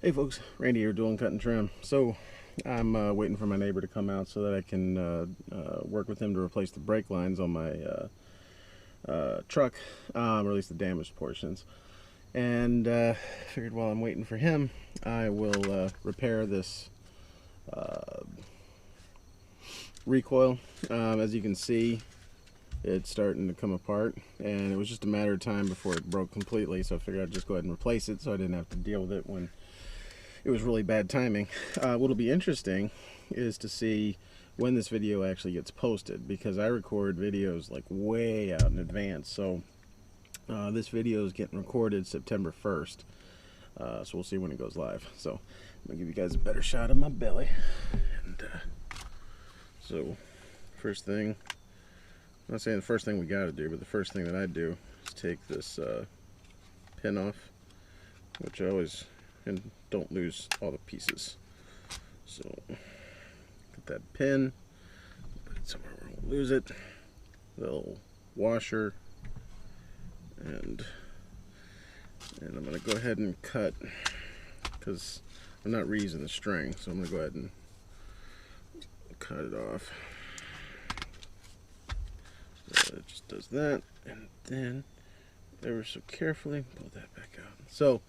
Hey folks, Randy here doing cut and trim. So I'm waiting for my neighbor to come out so that I can work with him to replace the brake lines on my truck, or at least the damaged portions. And figured while I'm waiting for him, I will repair this recoil. As you can see, it's starting to come apart, and it was just a matter of time before it broke completely, so I figured I'd just go ahead and replace it so I didn't have to deal with it when it was really bad timing. What'll be interesting is to see when this video actually gets posted, because I record videos like way out in advance. So this video is getting recorded September 1st, so we'll see when it goes live. So I'm gonna give you guys a better shot of my belly. And so first thing, I'm not saying the first thing we got to do, but the first thing that I do is take this pin off, which I always, and don't lose all the pieces. So get that pin, put it somewhere where I won't lose it, little washer, and I'm going to go ahead and cut, because I'm not reusing the string, so I'm going to go ahead and cut it off. So it just does that, and then ever so carefully pull that back out. So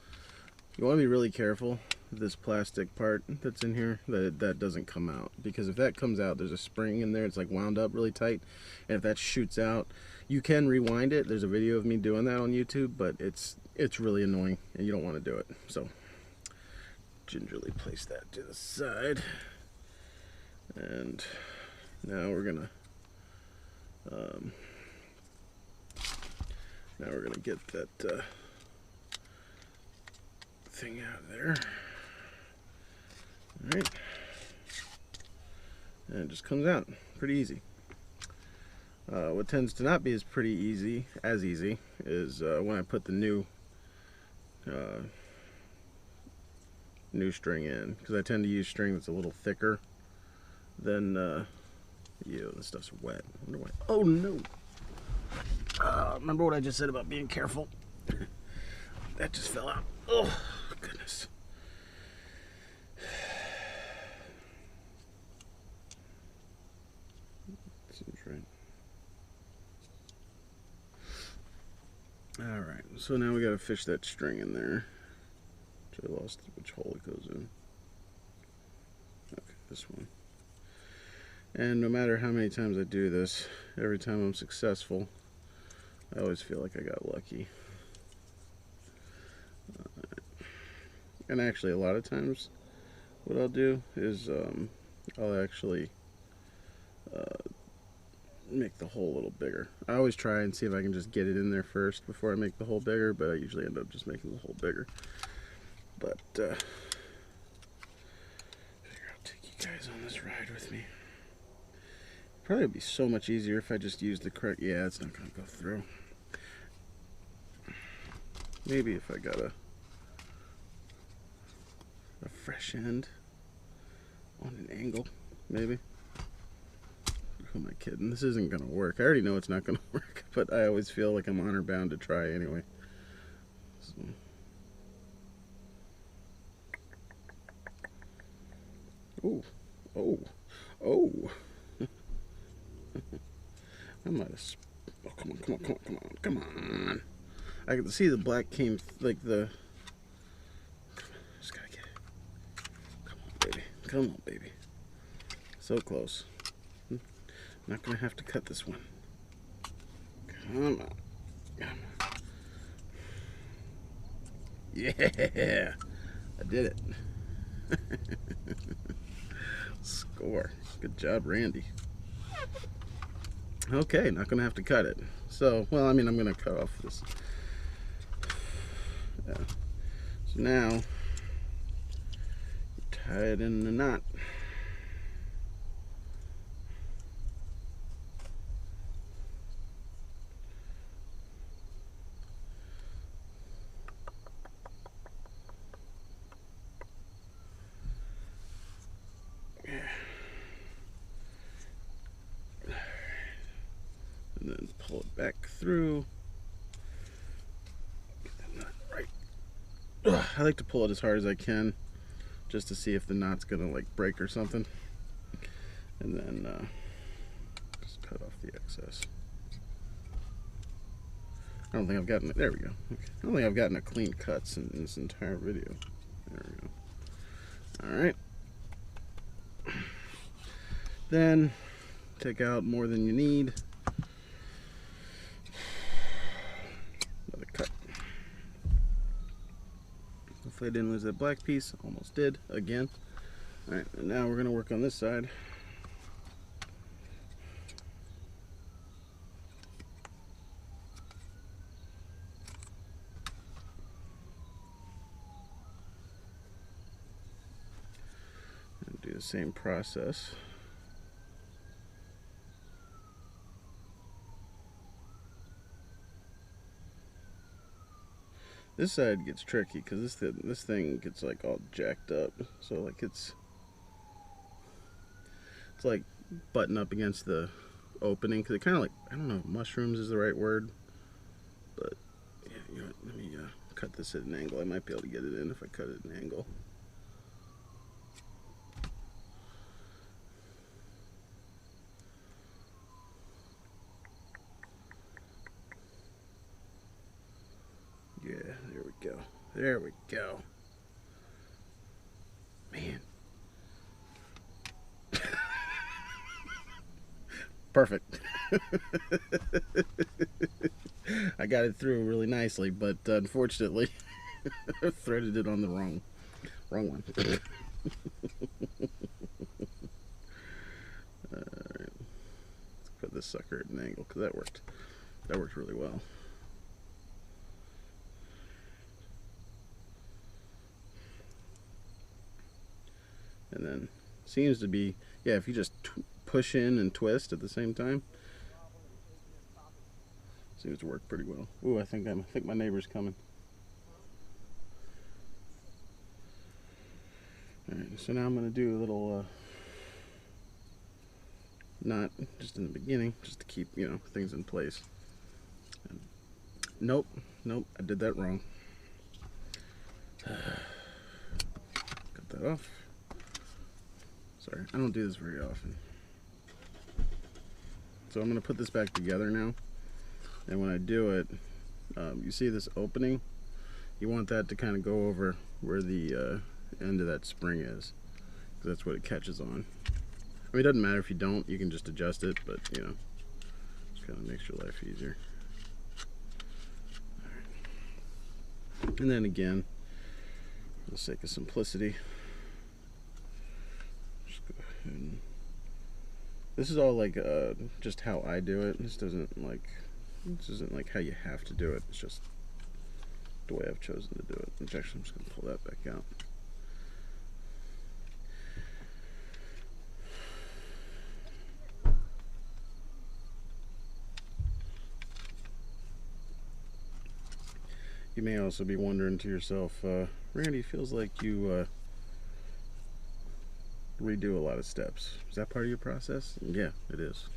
you want to be really careful with this plastic part that's in here, that doesn't come out, because if that comes out, there's a spring in there, it's like wound up really tight, and if that shoots out, you can rewind it. There's a video of me doing that on YouTube, but it's really annoying and you don't want to do it. So gingerly place that to the side, and now we're gonna get that thing out of there. Alright, and it just comes out pretty easy. What tends to not be as easy is when I put the new string in, because I tend to use string that's a little thicker than this stuff's wet. I wonder why. Oh no! Remember what I just said about being careful? That just fell out. Oh goodness. Seems right. Alright, so now we gotta fish that string in there. Which I lost which hole it goes in. Okay, this one. And no matter how many times I do this, every time I'm successful, I always feel like I got lucky. And actually, a lot of times, what I'll do is I'll actually make the hole a little bigger. I always try and see if I can just get it in there first before I make the hole bigger, but I usually end up just making the hole bigger. But figure I'll take you guys on this ride with me. Probably would be so much easier if I just used the correct. Yeah, it's not gonna go through. Maybe if I got a fresh end on an angle, maybe. Who am I kidding? This isn't gonna work. I already know it's not gonna work, but I always feel like I'm honor bound to try anyway. So. Oh, oh, oh! I might have. Oh, come on, come on, come on, come on, come on! I can see the black came like the. Come on, just gotta get it. Come on, baby. Come on, baby. So close. Not gonna have to cut this one. Come on. Come on. Yeah! I did it. Score. Good job, Randy. Okay, not gonna have to cut it. So, well, I mean, I'm gonna cut off this. Yeah. So now, tie it in the knot. And then pull it back through. Get that nut right. Ugh. I like to pull it as hard as I can just to see if the knot's gonna like break or something, and then just cut off the excess. I don't think I've gotten it. There we go. Okay. I don't think I've gotten a clean cut in this entire video. There we go. All right. Then take out more than you need. Another cut. Hopefully I didn't lose that black piece. Almost did again. All right, and now we're going to work on this side. And do the same process. This side gets tricky because this thing gets like all jacked up. So like it's like button up against the opening because it kind of like, I don't know if mushrooms is the right word, but yeah, you know what, let me cut this at an angle. I might be able to get it in if I cut it at an angle. Yeah, there we go. There we go. Man. Perfect. I got it through really nicely, but unfortunately, I threaded it on the wrong one. Alright. Let's put this sucker at an angle because that worked. That worked really well. And then seems to be, yeah, if you just push in and twist at the same time, seems to work pretty well. Ooh, I think my neighbor's coming. All right, so now I'm going to do a little knot just in the beginning, just to keep, you know, things in place. And nope, I did that wrong. Cut that off. Sorry, I don't do this very often. So I'm going to put this back together now. And when I do it, you see this opening? You want that to kind of go over where the end of that spring is. Because that's what it catches on. I mean, it doesn't matter if you don't. You can just adjust it, but, you know, just kind of makes your life easier. Right. And then again, for the sake of simplicity, and this is all like just how I do it. This isn't like how you have to do it. It's just the way I've chosen to do it. Which actually, I'm just going to pull that back out. You may also be wondering to yourself, Randy, feels like you redo a lot of steps. Is that part of your process? Yeah, it is.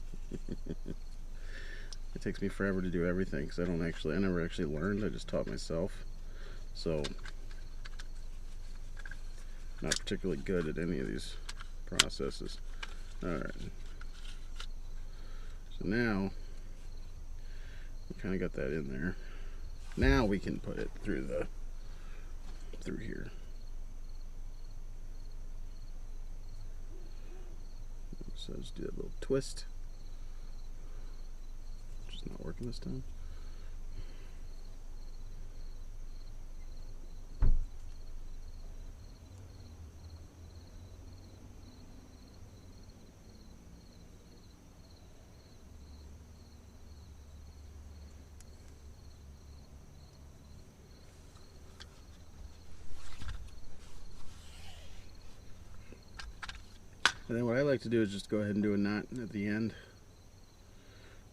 It takes me forever to do everything because I never actually learned. I just taught myself. So, not particularly good at any of these processes. Alright. So now, we kind of got that in there. Now we can put it through here. So just do that little twist. Just not working this time. And then what I like to do is just go ahead and do a knot at the end,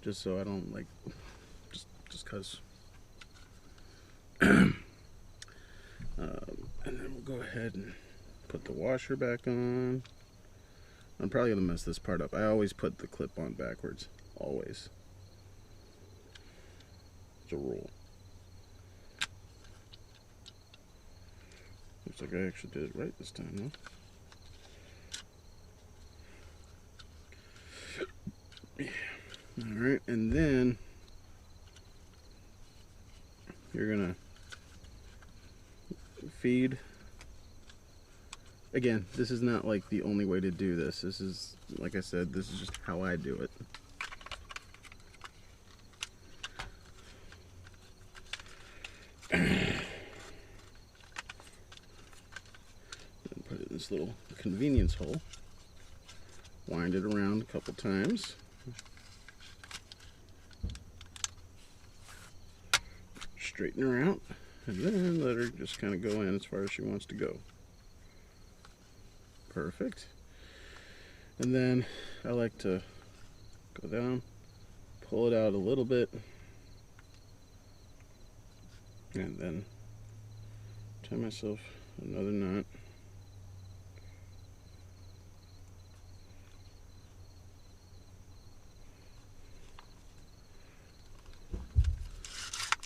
just so I don't like, just cause. And then we'll go ahead and put the washer back on. I'm probably gonna mess this part up. I always put the clip on backwards, always. It's a rule. Looks like I actually did it right this time, though. Alright, and then you're gonna feed. Again, this is not like the only way to do this. This is, like I said, this is just how I do it. Put it in this little convenience hole. Wind it around a couple times. Straighten her out, and then let her just kind of go in as far as she wants to go. Perfect. And then I like to go down, pull it out a little bit, and then tie myself another knot.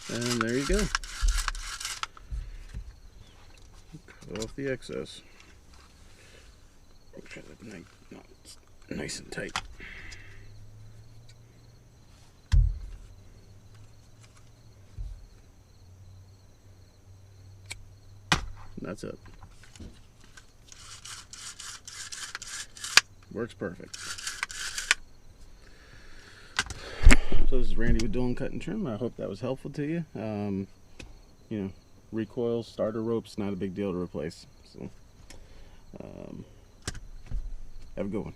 And there you go. Cut off the excess. Make sure that knot's nice and tight. And that's it. Works perfect. So this is Randy with Dolan Cut and Trim. I hope that was helpful to you. You know, recoils, starter ropes, not a big deal to replace. So, have a good one.